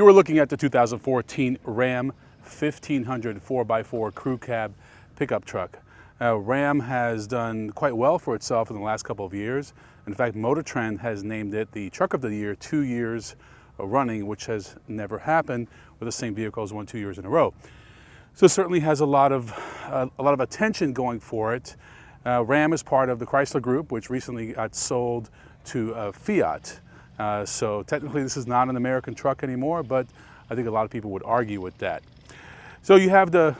You are looking at the 2014 Ram 1500 4x4 crew cab pickup truck. Ram has done quite well for itself in the last couple of years. In fact, Motor Trend has named it the Truck of the Year 2 years running, which has never happened where the same vehicle has won 2 years in a row. So it certainly has a lot of attention going for it. Ram is part of the Chrysler Group, which recently got sold to Fiat. So technically this is not an American truck anymore, but I think a lot of people would argue with that. So you have the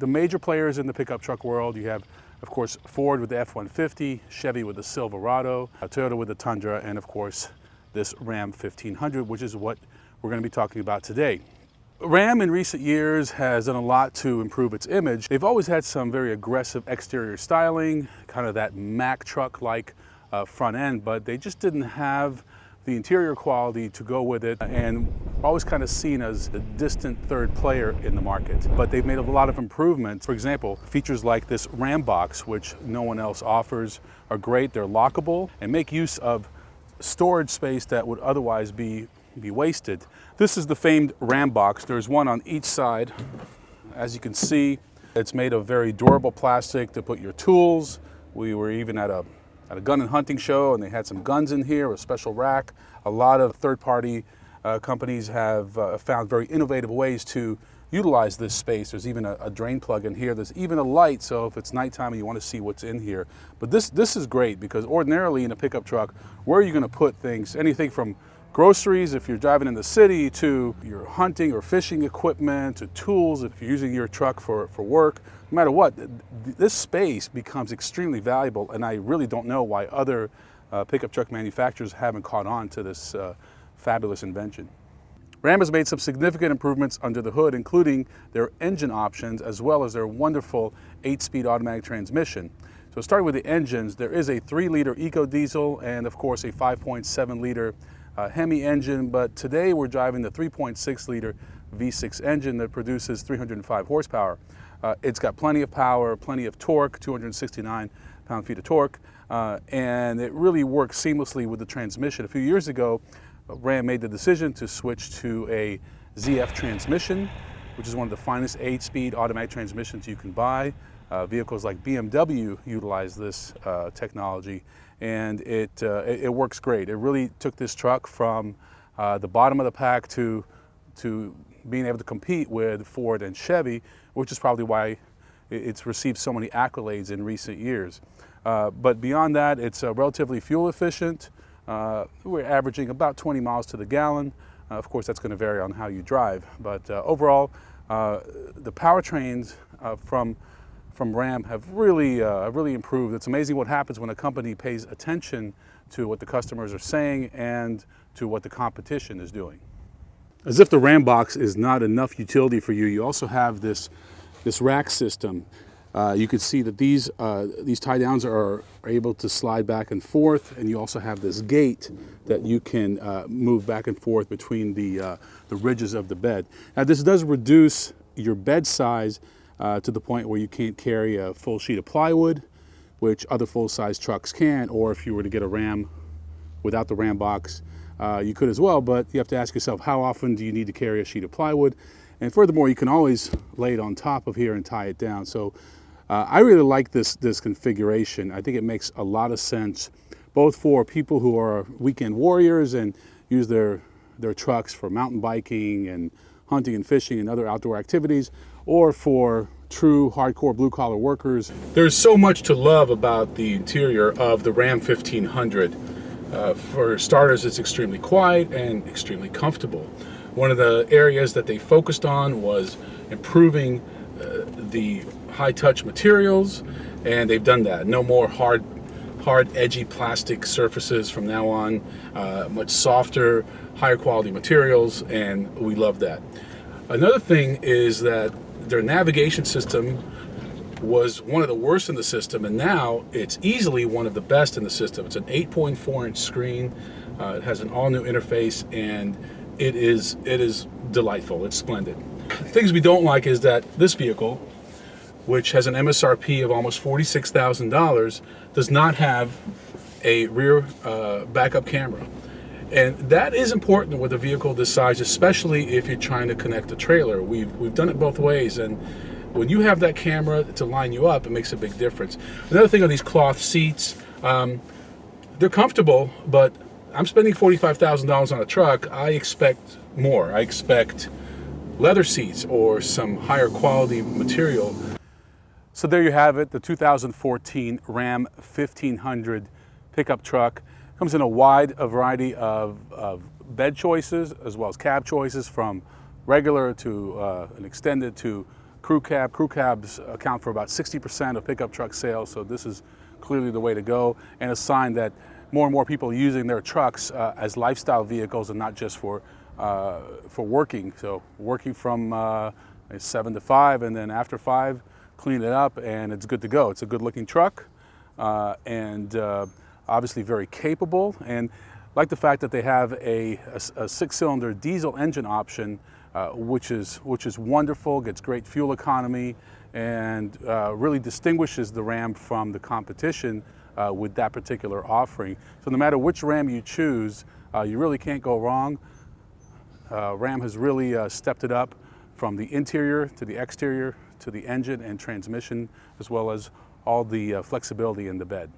major players in the pickup truck world. You have, of course, Ford with the F-150, Chevy with the Silverado, Toyota with the Tundra, and of course this Ram 1500, which is what we're going to be talking about today. Ram in recent years has done a lot to improve its image. They've always had some very aggressive exterior styling, kind of that Mack truck-like front end, but they just didn't have the interior quality to go with it, and always kind of seen as a distant third player in the market. But they've made a lot of improvements. For example, features like this RamBox, which no one else offers, are great. They're lockable and make use of storage space that would otherwise be wasted. This is the famed RamBox. There's one on each side. As you can see, it's made of very durable plastic to put your tools. We were even at a gun and hunting show, and they had some guns in here, a special rack. A lot of third-party companies have found very innovative ways to utilize this space. There's even a drain plug in here. There's even a light, so if it's nighttime and you want to see what's in here. But this is great, because ordinarily in a pickup truck, where are you going to put things? Anything from groceries, if you're driving in the city, to your hunting or fishing equipment, to tools, if you're using your truck for work. No matter what, this space becomes extremely valuable, and I really don't know why other pickup truck manufacturers haven't caught on to this fabulous invention. Ram has made some significant improvements under the hood, including their engine options as well as their wonderful 8-speed automatic transmission. So starting with the engines, there is a 3-liter EcoDiesel and of course a 5.7-liter Hemi engine, but today we're driving the 3.6-liter V6 engine that produces 305 horsepower. It's got plenty of power, plenty of torque, 269 pound-feet of torque, and it really works seamlessly with the transmission. A few years ago, Ram made the decision to switch to a ZF transmission, which is one of the finest 8-speed automatic transmissions you can buy. Vehicles like BMW utilize this technology, and it works great. It really took this truck from the bottom of the pack to being able to compete with Ford and Chevy, which is probably why it's received so many accolades in recent years. But beyond that, it's relatively fuel efficient. We're averaging about 20 miles to the gallon. Of course, that's going to vary on how you drive. But overall, the powertrains from Ram have really improved. It's amazing what happens when a company pays attention to what the customers are saying and to what the competition is doing. As if the RamBox is not enough utility for you, you also have this rack system. You can see that these tie downs are able to slide back and forth, and you also have this gate that you can move back and forth between the ridges of the bed. Now this does reduce your bed size to the point where you can't carry a full sheet of plywood, which other full-size trucks can, or if you were to get a Ram without the RamBox, you could as well, but you have to ask yourself, how often do you need to carry a sheet of plywood? And furthermore, you can always lay it on top of here and tie it down. So I really like this configuration. I think it makes a lot of sense, both for people who are weekend warriors and use their trucks for mountain biking and hunting and fishing and other outdoor activities, or for true hardcore blue-collar workers. There's so much to love about the interior of the Ram 1500. For starters, it's extremely quiet and extremely comfortable. One of the areas that they focused on was improving the high-touch materials, and they've done that. No more hard, edgy plastic surfaces from now on. Much softer, higher quality materials, and we love that. Another thing is that their navigation system was one of the worst in the system, and now it's easily one of the best in the system. It's an 8.4-inch screen. It has an all-new interface, and it is delightful. It's splendid. Things we don't like is that this vehicle, which has an MSRP of almost $46,000, does not have a rear backup camera. And that is important with a vehicle this size, especially if you're trying to connect a trailer. We've done it both ways, and when you have that camera to line you up, it makes a big difference. Another thing on these cloth seats, they're comfortable, but I'm spending $45,000 on a truck. I expect more. I expect leather seats or some higher quality material. So there you have it, the 2014 Ram 1500 pickup truck. Comes in a wide variety of bed choices as well as cab choices, from regular to an extended to crew cab. Crew cabs account for about 60% of pickup truck sales, so this is clearly the way to go, and a sign that more and more people are using their trucks as lifestyle vehicles and not just for working. So working from 7 to 5, and then after 5, clean it up and it's good to go. It's a good looking truck, and obviously very capable, and like the fact that they have a 6-cylinder diesel engine option, which is wonderful, gets great fuel economy, and really distinguishes the Ram from the competition with that particular offering. So no matter which Ram you choose, you really can't go wrong. Ram has really stepped it up, from the interior to the exterior to the engine and transmission, as well as all the flexibility in the bed.